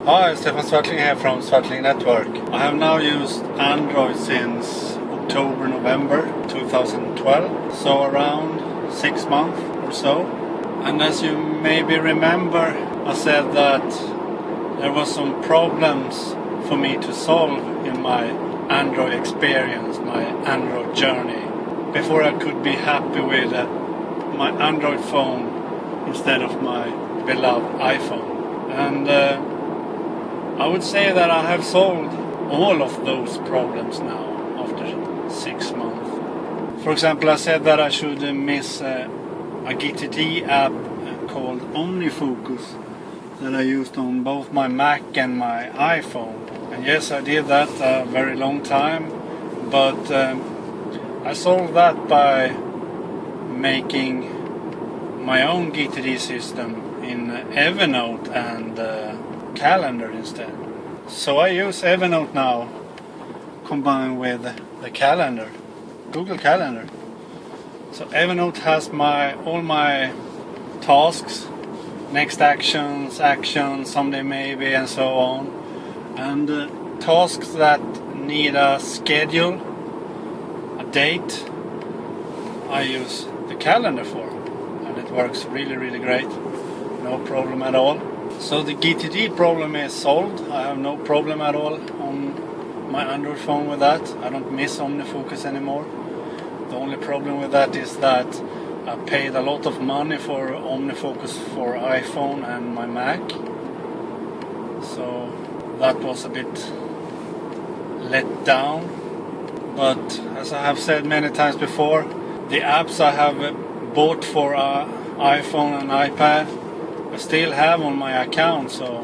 Hi, Stefan Swartling here from Swartling Network. I have now used Android since October, November 2012, so around 6 months or so. And as you maybe remember, I said that there was some problems for me to solve in my Android experience, my Android journey, before I could be happy with my Android phone instead of my beloved iPhone. And I would say that I have solved all of those problems now after 6 months. For example, I said that I should miss a GTD app called OmniFocus that I used on both my Mac and my iPhone. And yes, I did that a very long time, but I solved that by making my own GTD system in Evernote and Calendar instead. So I use Evernote now combined with the calendar, Google Calendar. So Evernote has all my tasks, next actions, someday maybe, and so on. And tasks that need a schedule, a date, I use the calendar for. And it works really, really great. No problem at all. So the GTD problem is solved. I have no problem at all on my Android phone with that. I don't miss OmniFocus anymore. The only problem with that is that I paid a lot of money for OmniFocus for iPhone and my Mac. So that was a bit let down. But as I have said many times before, the apps I have bought for iPhone and iPad I still have on my account, so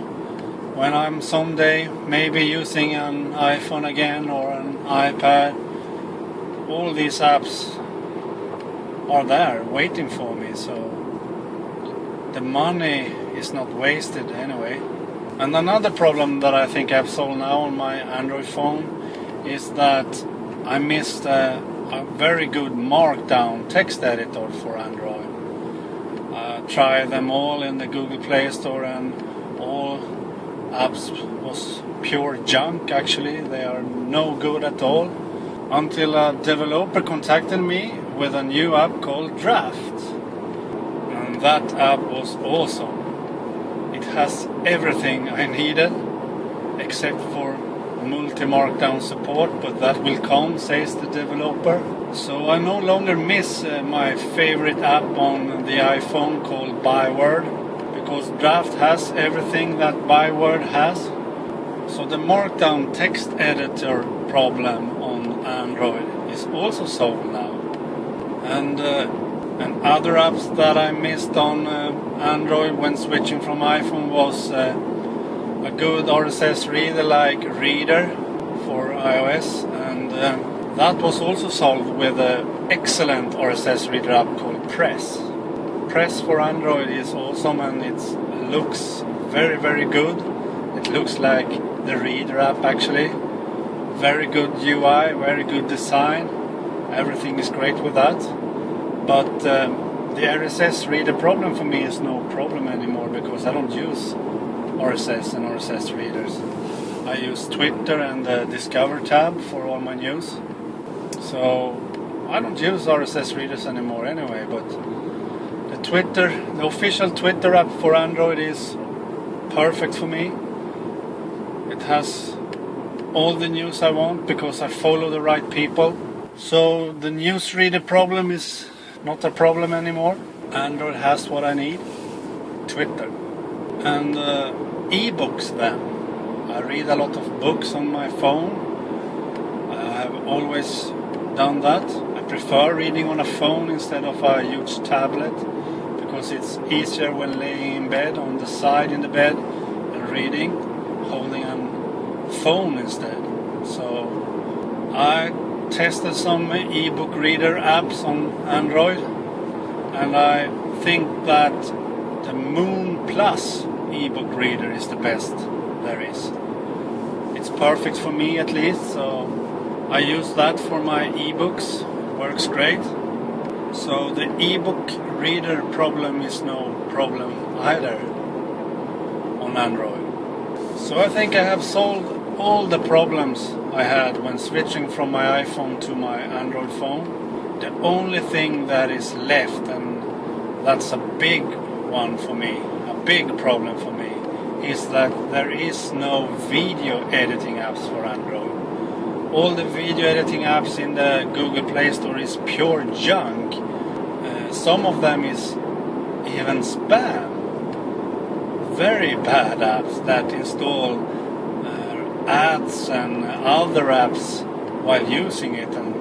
when I'm someday maybe using an iPhone again or an iPad, all these apps are there waiting for me, so the money is not wasted anyway. And another problem that I think I've solved now on my Android phone is that I missed a very good Markdown text editor for Android. Try them all in the Google Play Store and all apps was pure junk actually. They are no good at all. Until a developer contacted me with a new app called Draft. And that app was awesome. It has everything I needed except for multi-markdown support, but that will come, says the developer. So I no longer miss my favorite app on the iPhone called Byword, because Draft has everything that Byword has. So the Markdown text editor problem on Android is also solved now. And other apps that I missed on Android when switching from iPhone was a good RSS reader like Reader for iOS, and that was also solved with an excellent RSS reader app called Press. Press for Android is awesome, and it looks very, very good. It looks like the Reader app actually. Very good UI, very good design. Everything is great with that. But the RSS reader problem for me is no problem anymore, because I don't use RSS and RSS readers. I use Twitter and the Discover tab for all my news. So I don't use RSS readers anymore anyway, but the official Twitter app for Android is perfect for me. It has all the news I want because I follow the right people. So the newsreader problem is not a problem anymore. Android has what I need. Twitter. And ebooks then. I read a lot of books on my phone. I have always done that. I prefer reading on a phone instead of a huge tablet, because it's easier when laying in bed, on the side in the bed, and reading, holding a phone instead. So I tested some ebook reader apps on Android, and I think that the Moon Plus ebook reader is the best there is. It's perfect for me at least, so I use that for my ebooks. Works great. So the ebook reader problem is no problem either on Android. So I think I have solved all the problems I had when switching from my iPhone to my Android phone. The only thing that is left, and that's a big one for me, a big problem for me, is that there is no video editing apps for Android. All the video editing apps in the Google Play Store is pure junk. Some of them is even spam. Very bad apps that install ads and other apps while using it, and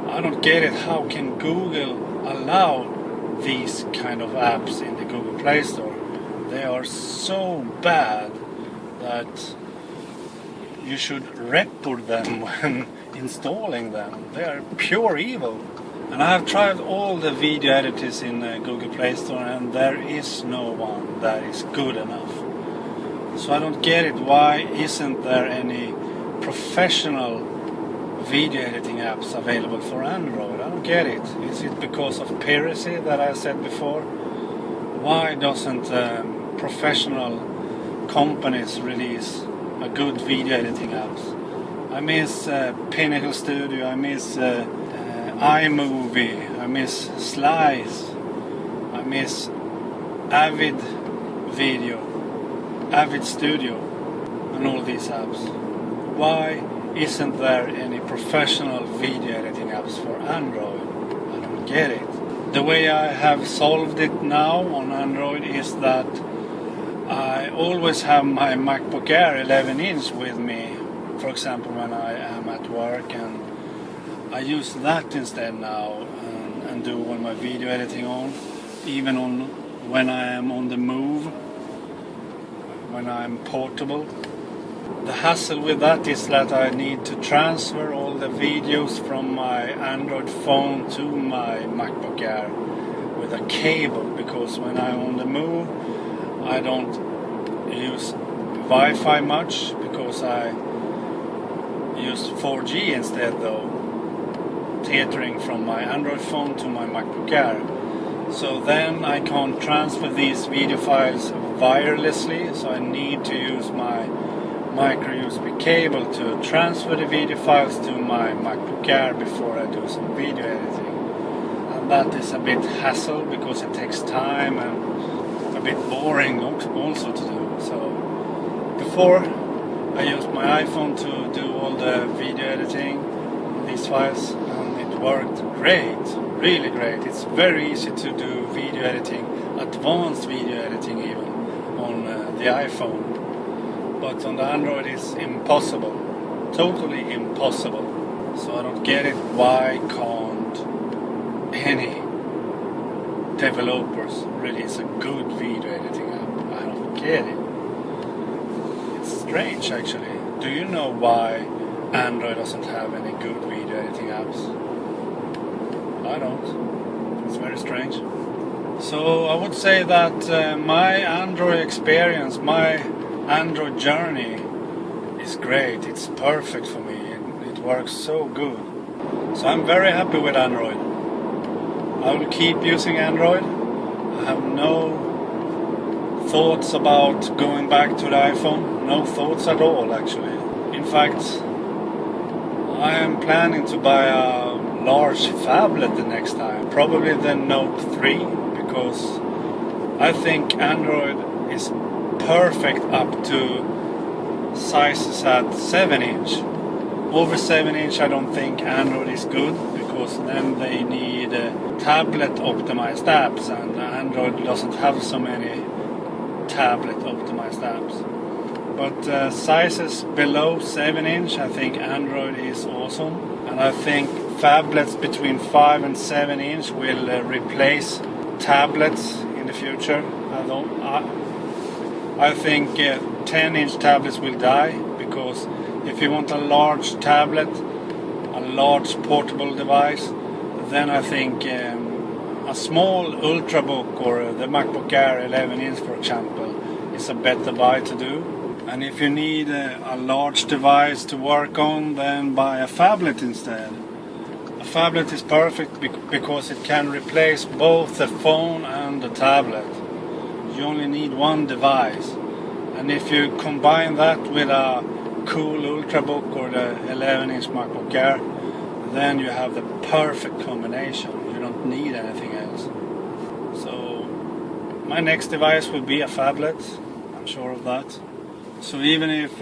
I don't get it. How can Google allow these kind of apps in the Google Play Store? They are so bad that you should report them when installing them. They are pure evil. And I have tried all the video editors in Google Play Store, and there is no one that is good enough. So I don't get it. Why isn't there any professional video editing apps available for Android? I don't get it. Is it because of piracy that I said before? Why doesn't professional companies release a good video editing apps? I miss Pinnacle Studio, I miss iMovie, I miss Slice, I miss Avid Video, Avid Studio, and all these apps. Why isn't there any professional video editing apps for Android? I don't get it. The way I have solved it now on Android is that I always have my MacBook Air 11-inch with me, for example when I am at work, and I use that instead now and do all my video editing on, even on when I am on the move, when I'm portable. The hassle with that is that I need to transfer all the videos from my Android phone to my MacBook Air with a cable, because when I'm on the move I don't use Wi-Fi much, because I use 4G instead though, tethering from my Android phone to my MacBook Air. So then I can't transfer these video files wirelessly, so I need to use my micro USB cable to transfer the video files to my MacBook Air before I do some video editing. And that is a bit hassle because it takes time and a bit boring also to do. So before I used my iPhone to do all the video editing on these files, and it worked great, really great. It's very easy to do video editing, advanced video editing even, on the iPhone. But on the Android it's impossible, totally impossible. So I don't get it. Why can't any developers release a good video editing app? I don't get it. It's strange actually. Do you know why Android doesn't have any good video editing apps? I don't. It's very strange. So I would say that my Android experience, my Android journey is great. It's perfect for me. It works so good. So I'm very happy with Android. I will keep using Android. I have no thoughts about going back to the iPhone. No thoughts at all actually. In fact, I am planning to buy a large phablet the next time. Probably the Note 3, because I think Android is perfect up to sizes at 7-inch. Over 7-inch I don't think Android is good, because then they need tablet optimized apps, and Android doesn't have so many tablet optimized apps. But sizes below 7-inch I think Android is awesome, and I think phablets between 5 and 7-inch will replace tablets in the future. I think 10-inch tablets will die, because if you want a large tablet, a large portable device, then I think a small Ultrabook or the MacBook Air 11-inch for example is a better buy to do. And if you need a large device to work on, then buy a phablet instead. A phablet is perfect because it can replace both the phone and the tablet. You only need one device. And if you combine that with a cool Ultrabook or the 11-inch MacBook Air, then you have the perfect combination. You don't need anything else. So my next device will be a phablet, I'm sure of that. So even if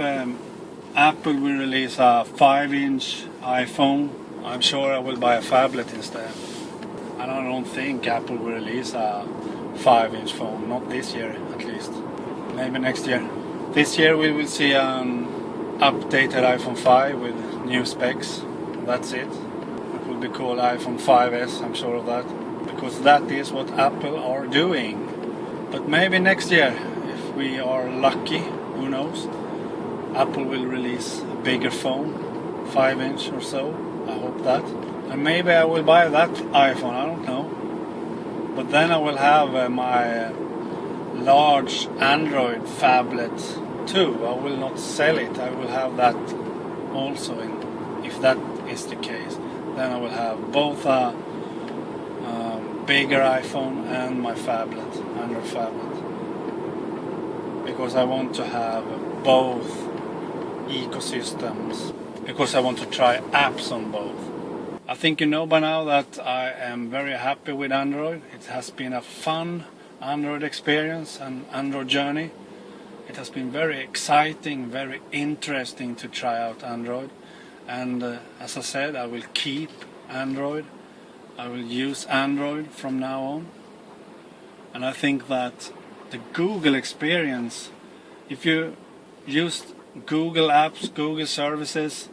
Apple will release a 5-inch iPhone, I'm sure I will buy a phablet instead. And I don't think Apple will release a 5-inch phone, not this year at least. Maybe next year. This year we will see an updated iPhone 5 with new specs. That's it. It will be called iPhone 5S, I'm sure of that. Because that is what Apple are doing. But maybe next year, if we are lucky, who knows, Apple will release a bigger phone, 5-inch or so. I hope that. And maybe I will buy that iPhone, I don't know. But then I will have my large Android phablet too. I will not sell it. I will have that also. If that is the case, then I will have both a bigger iPhone and my phablet, Android phablet. Because I want to have both ecosystems. Because I want to try apps on both. I think you know by now that I am very happy with Android. It has been a fun Android experience and Android journey. It has been very exciting, very interesting to try out Android. And as I said, I will keep Android. I will use Android from now on. And I think that the Google experience, if you use Google apps, Google services,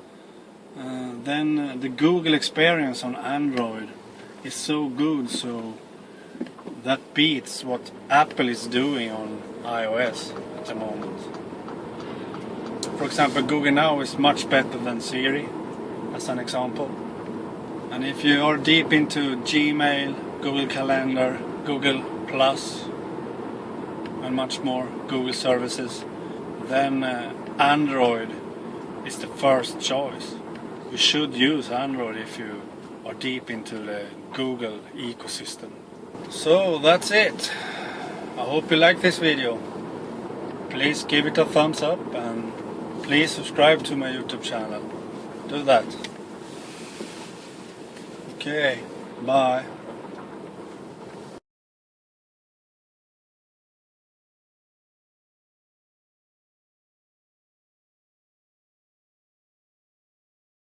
then the Google experience on Android is so good, so that beats what Apple is doing on iOS at the moment. For example, Google Now is much better than Siri, as an example. And if you are deep into Gmail, Google Calendar, Google Plus, and much more Google services, then Android is the first choice. You should use Android if you are deep into the Google ecosystem. So that's it. I hope you like this video. Please give it a thumbs up and please subscribe to my YouTube channel. Do that. Okay, bye.